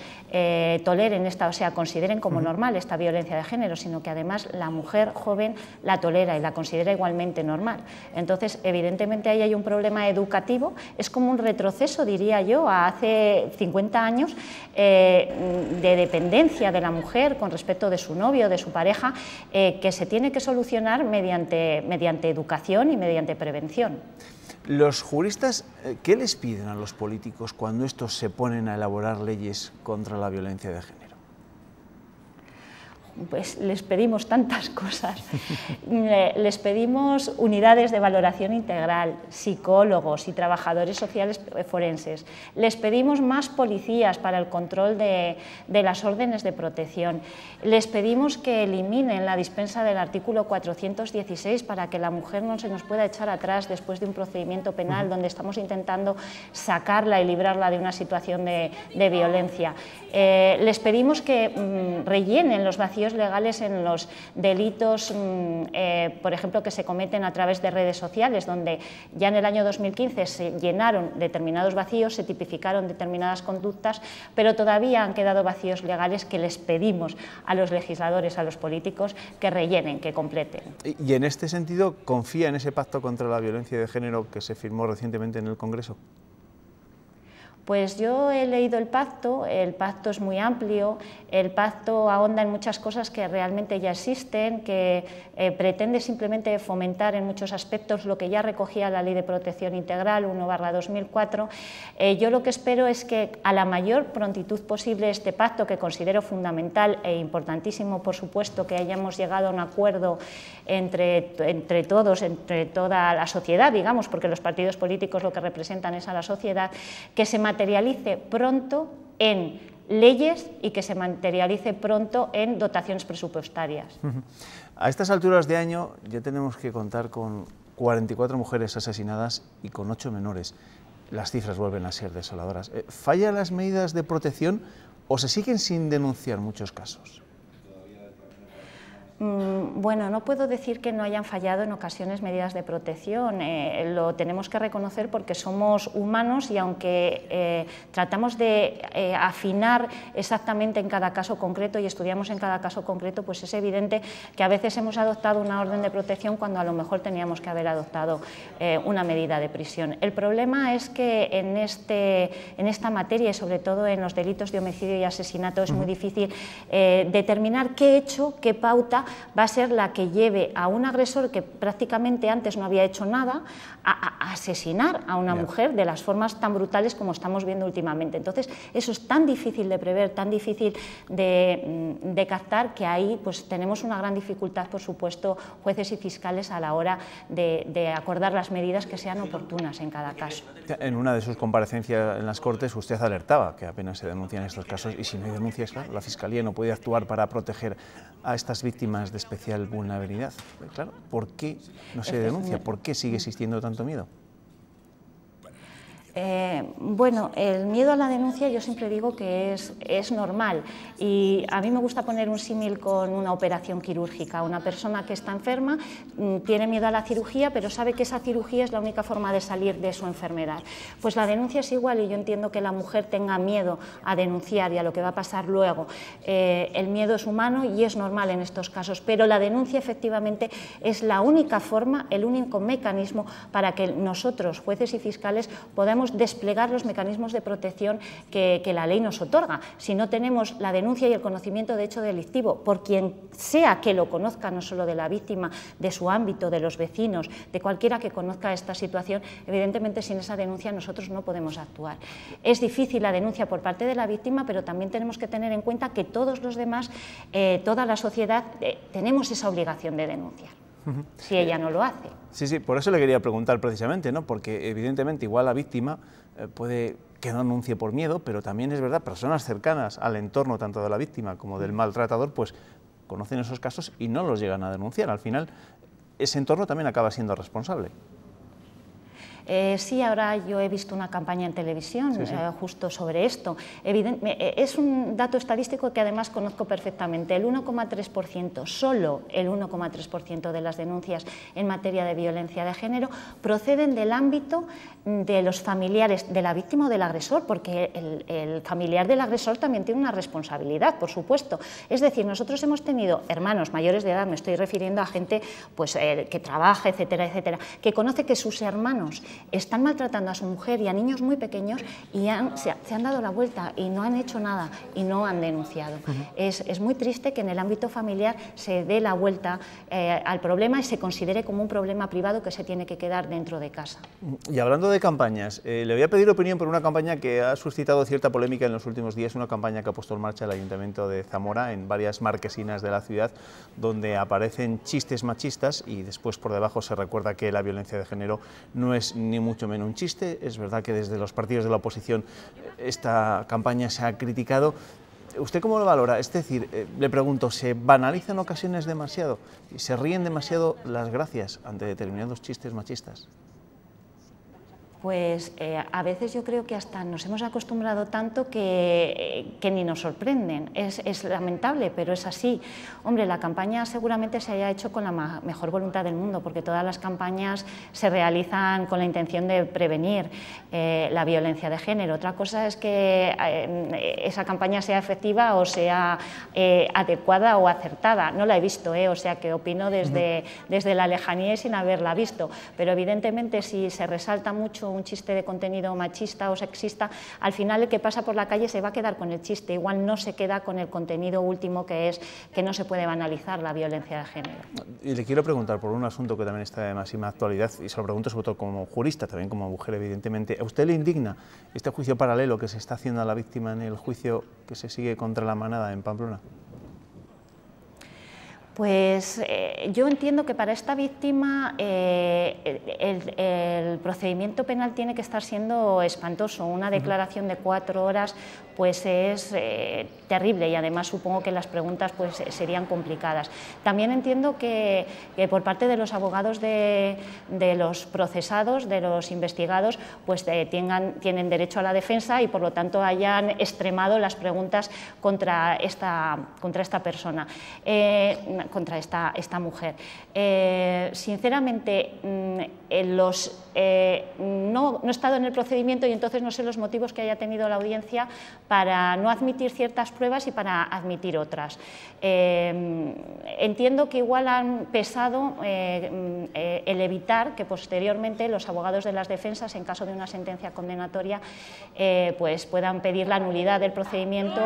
Speaker 22: toleren esta, o sea, consideren como normal esta violencia de género, sino que además la mujer joven la tolera y la considera igualmente normal. Entonces, evidentemente ahí hay un problema educativo, es como un retroceso, diría yo, a hace 50 años de dependencia de la mujer con respecto de su novio, de su pareja, que se tiene que solucionar mediante educación y mediante prevención.
Speaker 2: Los juristas, ¿qué les piden a los políticos cuando estos se ponen a elaborar leyes contra la violencia de género?
Speaker 22: pues les pedimos tantas cosas. Les pedimos unidades de valoración integral, psicólogos y trabajadores sociales forenses. Les pedimos más policías para el control de las órdenes de protección. Les pedimos que eliminen la dispensa del artículo 416 para que la mujer no se nos pueda echar atrás después de un procedimiento penal donde estamos intentando sacarla y librarla de una situación de violencia. Les pedimos que rellenen los vacíos legales en los delitos, por ejemplo, que se cometen a través de redes sociales, donde ya en el año 2015 se llenaron determinados vacíos, se tipificaron determinadas conductas, pero todavía han quedado vacíos legales que les pedimos a los legisladores, a los políticos, que rellenen, que completen.
Speaker 2: Y en este sentido, ¿confía en ese pacto contra la violencia de género que se firmó recientemente en el Congreso?
Speaker 22: Pues yo he leído el pacto es muy amplio, el pacto ahonda en muchas cosas que realmente ya existen, que pretende simplemente fomentar en muchos aspectos lo que ya recogía la Ley de Protección Integral 1/2004. Yo lo que espero es que a la mayor prontitud posible este pacto, que considero fundamental e importantísimo, por supuesto, que hayamos llegado a un acuerdo entre todos, entre toda la sociedad, digamos, porque los partidos políticos lo que representan es a la sociedad, que se materialice pronto en leyes y que se materialice pronto en dotaciones presupuestarias.
Speaker 2: A estas alturas de año ya tenemos que contar con 44 mujeres asesinadas y con 8 menores. Las cifras vuelven a ser desoladoras. ¿Fallan las medidas de protección o se siguen sin denunciar muchos casos?
Speaker 22: Bueno, no puedo decir que no hayan fallado en ocasiones medidas de protección, lo tenemos que reconocer porque somos humanos y aunque tratamos de afinar exactamente en cada caso concreto y estudiamos en cada caso concreto, pues es evidente que a veces hemos adoptado una orden de protección cuando a lo mejor teníamos que haber adoptado una medida de prisión. El problema es que en esta materia y sobre todo en los delitos de homicidio y asesinato es muy difícil determinar qué hecho, qué pauta va a ser la que lleve a un agresor que prácticamente antes no había hecho nada a asesinar a una mujer de las formas tan brutales como estamos viendo últimamente. Entonces, eso es tan difícil de prever, tan difícil de captar, que ahí pues tenemos una gran dificultad, por supuesto, jueces y fiscales a la hora de acordar las medidas que sean oportunas en cada caso.
Speaker 2: En una de sus comparecencias en las Cortes usted alertaba que apenas se denuncian estos casos y si no hay denuncias, claro, la Fiscalía no puede actuar para proteger a estas víctimas de especial vulnerabilidad. Claro, ¿por qué no se denuncia? ¿Por qué sigue existiendo tanto miedo?
Speaker 22: Bueno, el miedo a la denuncia yo siempre digo que es normal y a mí me gusta poner un símil con una operación quirúrgica. Una persona que está enferma tiene miedo a la cirugía, pero sabe que esa cirugía es la única forma de salir de su enfermedad. Pues la denuncia es igual y yo entiendo que la mujer tenga miedo a denunciar y a lo que va a pasar luego. El miedo es humano y es normal en estos casos, pero la denuncia efectivamente es la única forma, el único mecanismo para que nosotros, jueces y fiscales, podamos desplegar los mecanismos de protección que la ley nos otorga. Si no tenemos la denuncia y el conocimiento de hecho delictivo por quien sea que lo conozca, no solo de la víctima, de su ámbito, de los vecinos, de cualquiera que conozca esta situación, evidentemente sin esa denuncia nosotros no podemos actuar. Es difícil la denuncia por parte de la víctima, pero también tenemos que tener en cuenta que todos los demás, toda la sociedad, tenemos esa obligación de denunciar. Si ella no lo hace.
Speaker 2: Sí, sí, por eso le quería preguntar precisamente, ¿no? Porque evidentemente igual la víctima puede que no denuncie por miedo, pero también es verdad, personas cercanas al entorno tanto de la víctima como del maltratador, pues conocen esos casos y no los llegan a denunciar. Al final, ese entorno también acaba siendo responsable.
Speaker 22: Sí, ahora yo he visto una campaña en televisión justo sobre esto. Es un dato estadístico que además conozco perfectamente. El 1,3%, solo el 1,3% de las denuncias en materia de violencia de género proceden del ámbito de los familiares de la víctima o del agresor, porque el familiar del agresor también tiene una responsabilidad, por supuesto. Es decir, nosotros hemos tenido hermanos mayores de edad, me estoy refiriendo a gente pues, que trabaja, etcétera, etcétera, que conoce que sus hermanos están maltratando a su mujer y a niños muy pequeños y se han dado la vuelta y no han hecho nada y no han denunciado. Es muy triste que en el ámbito familiar se dé la vuelta al problema y se considere como un problema privado que se tiene que quedar dentro de casa.
Speaker 2: Y hablando de campañas, le voy a pedir opinión por una campaña que ha suscitado cierta polémica en los últimos días, una campaña que ha puesto en marcha el Ayuntamiento de Zamora en varias marquesinas de la ciudad, donde aparecen chistes machistas y después por debajo se recuerda que la violencia de género no es ni mucho menos un chiste. Es verdad que desde los partidos de la oposición esta campaña se ha criticado. ¿Usted cómo lo valora? Es decir, le pregunto, ¿se banaliza en ocasiones demasiado y se ríen demasiado las gracias ante determinados chistes machistas?
Speaker 22: Pues a veces yo creo que hasta nos hemos acostumbrado tanto que ni nos sorprenden. Es lamentable, pero es así. Hombre, la campaña seguramente se haya hecho con la mejor voluntad del mundo, porque todas las campañas se realizan con la intención de prevenir la violencia de género. Otra cosa es que esa campaña sea efectiva o sea adecuada o acertada. No la he visto, o sea que opino desde la lejanía y sin haberla visto. Pero evidentemente si se resalta mucho un chiste de contenido machista o sexista, al final el que pasa por la calle se va a quedar con el chiste, igual no se queda con el contenido último, que es que no se puede banalizar la violencia de género.
Speaker 2: Y le quiero preguntar por un asunto que también está de máxima actualidad, y se lo pregunto sobre todo como jurista, también como mujer evidentemente. ¿A usted le indigna este juicio paralelo que se está haciendo a la víctima en el juicio que se sigue contra la manada en Pamplona?
Speaker 22: Pues yo entiendo que para esta víctima el procedimiento penal tiene que estar siendo espantoso. Una declaración de 4 horas pues es terrible y además supongo que las preguntas pues serían complicadas. También entiendo que por parte de los abogados de los procesados, de los investigados, pues tienen derecho a la defensa y por lo tanto hayan extremado las preguntas contra esta persona. Contra esta mujer. Sinceramente, no he estado en el procedimiento y entonces no sé los motivos que haya tenido la audiencia para no admitir ciertas pruebas y para admitir otras. Entiendo que igual han pesado el evitar que posteriormente los abogados de las defensas, en caso de una sentencia condenatoria, pues puedan pedir la nulidad del procedimiento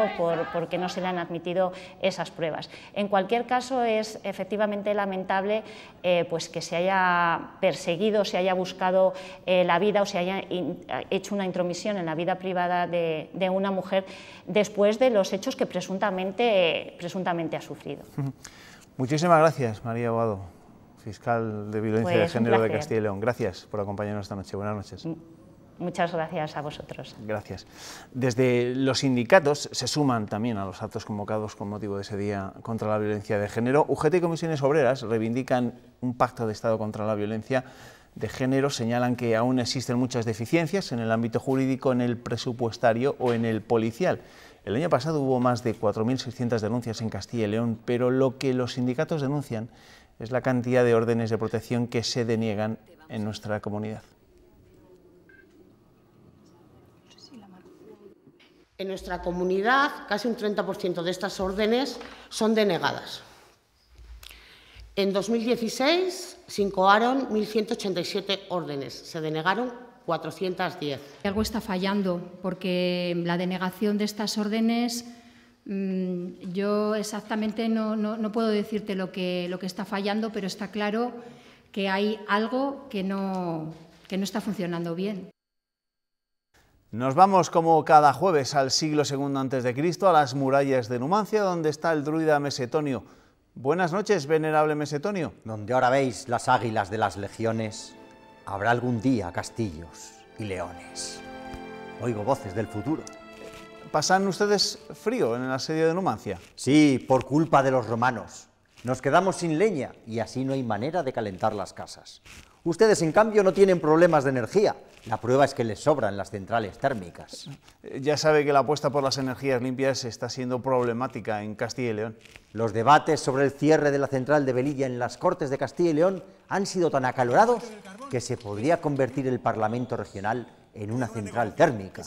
Speaker 22: porque no se le han admitido esas pruebas. En cualquier caso, es efectivamente lamentable pues que se haya perseguido, se haya buscado la vida o se haya hecho una intromisión en la vida privada de una mujer después de los hechos que presuntamente ha sufrido.
Speaker 2: Muchísimas gracias, María Boado, fiscal de violencia de género de Castilla y León. Gracias por acompañarnos esta noche. Buenas noches.
Speaker 22: Muchas gracias a vosotros.
Speaker 2: Gracias. Desde los sindicatos se suman también a los actos convocados con motivo de ese Día contra la Violencia de Género. UGT y Comisiones Obreras reivindican un pacto de Estado contra la violencia de género, señalan que aún existen muchas deficiencias en el ámbito jurídico, en el presupuestario o en el policial. El año pasado hubo más de 4.600 denuncias en Castilla y León, pero lo que los sindicatos denuncian es la cantidad de órdenes de protección que se deniegan en nuestra comunidad.
Speaker 1: En nuestra comunidad, casi un 30% de estas órdenes son denegadas. En 2016 se incoaron 1.187 órdenes, se denegaron 410.
Speaker 4: Algo está fallando, porque la denegación de estas órdenes, yo exactamente no puedo decirte lo que está fallando, pero está claro que hay algo que no está funcionando bien.
Speaker 2: Nos vamos como cada jueves al siglo II a.C., a las murallas de Numancia, donde está el druida Mesetonio. Buenas noches, venerable Mesetonio.
Speaker 23: Donde ahora veis las águilas de las legiones, habrá algún día castillos y leones. Oigo voces del futuro.
Speaker 2: ¿Pasan ustedes frío en el asedio de Numancia?
Speaker 23: Sí, por culpa de los romanos. Nos quedamos sin leña y así no hay manera de calentar las casas. Ustedes, en cambio, no tienen problemas de energía. La prueba es que les sobran las centrales térmicas.
Speaker 2: Ya sabe que la apuesta por las energías limpias está siendo problemática en Castilla y León.
Speaker 23: Los debates sobre el cierre de la central de Velilla en las Cortes de Castilla y León han sido tan acalorados que se podría convertir el Parlamento regional en una central térmica.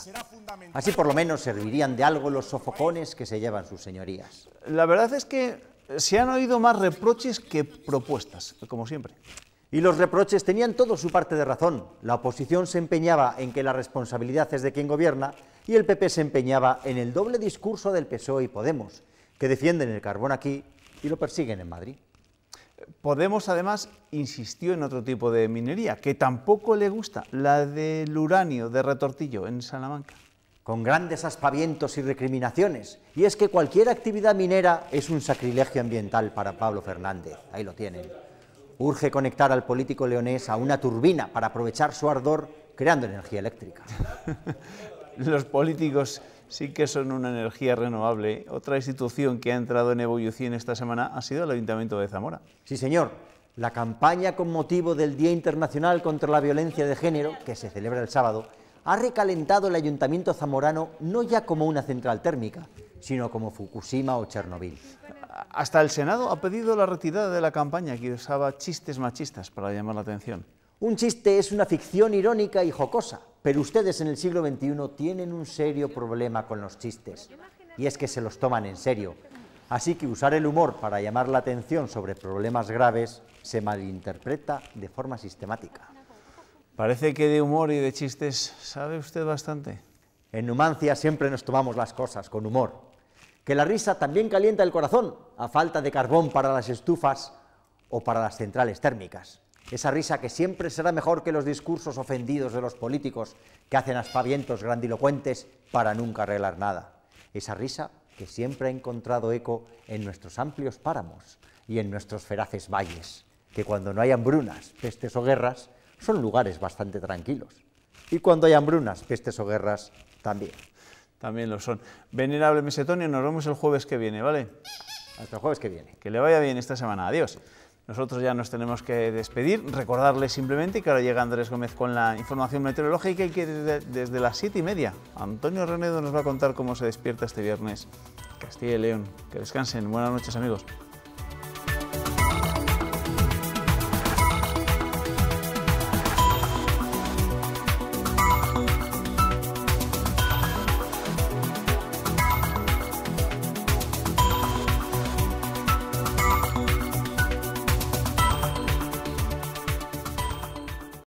Speaker 23: Así por lo menos servirían de algo los sofocones que se llevan sus señorías.
Speaker 2: La verdad es que se han oído más reproches que propuestas, como siempre.
Speaker 23: Y los reproches tenían todo su parte de razón. La oposición se empeñaba en que la responsabilidad es de quien gobierna y el PP se empeñaba en el doble discurso del PSOE y Podemos, que defienden el carbón aquí y lo persiguen en Madrid.
Speaker 2: Podemos, además, insistió en otro tipo de minería, que tampoco le gusta, la del uranio de Retortillo, en Salamanca.
Speaker 23: Con grandes aspavientos y recriminaciones. Y es que cualquier actividad minera es un sacrilegio ambiental para Pablo Fernández. Ahí lo tienen. Urge conectar al político leonés a una turbina para aprovechar su ardor creando energía eléctrica.
Speaker 2: Los políticos sí que son una energía renovable. Otra institución que ha entrado en ebullición esta semana ha sido el Ayuntamiento de Zamora.
Speaker 23: Sí, señor. La campaña con motivo del Día Internacional contra la Violencia de Género, que se celebra el sábado, ha recalentado el Ayuntamiento zamorano no ya como una central térmica, sino como Fukushima o Chernobyl.
Speaker 2: Hasta el Senado ha pedido la retirada de la campaña que usaba chistes machistas para llamar la atención.
Speaker 23: Un chiste es una ficción irónica y jocosa, pero ustedes en el siglo XXI tienen un serio problema con los chistes, y es que se los toman en serio. Así que usar el humor para llamar la atención sobre problemas graves se malinterpreta de forma sistemática.
Speaker 2: Parece que de humor y de chistes sabe usted bastante.
Speaker 23: En Numancia siempre nos tomamos las cosas con humor. Que la risa también calienta el corazón, a falta de carbón para las estufas o para las centrales térmicas. Esa risa que siempre será mejor que los discursos ofendidos de los políticos que hacen aspavientos grandilocuentes para nunca arreglar nada. Esa risa que siempre ha encontrado eco en nuestros amplios páramos y en nuestros feraces valles, que cuando no hay hambrunas, pestes o guerras, son lugares bastante tranquilos. Y cuando hay hambrunas, pestes o guerras, también.
Speaker 2: También lo son. Venerable Mesetonio, nos vemos el jueves que viene, ¿vale?
Speaker 23: Hasta el jueves que viene.
Speaker 2: Que le vaya bien esta semana. Adiós. Nosotros ya nos tenemos que despedir. Recordarles simplemente que ahora llega Andrés Gómez con la información meteorológica y que desde las 7:30 Antonio Renedo nos va a contar cómo se despierta este viernes Castilla y León. Que descansen. Buenas noches, amigos.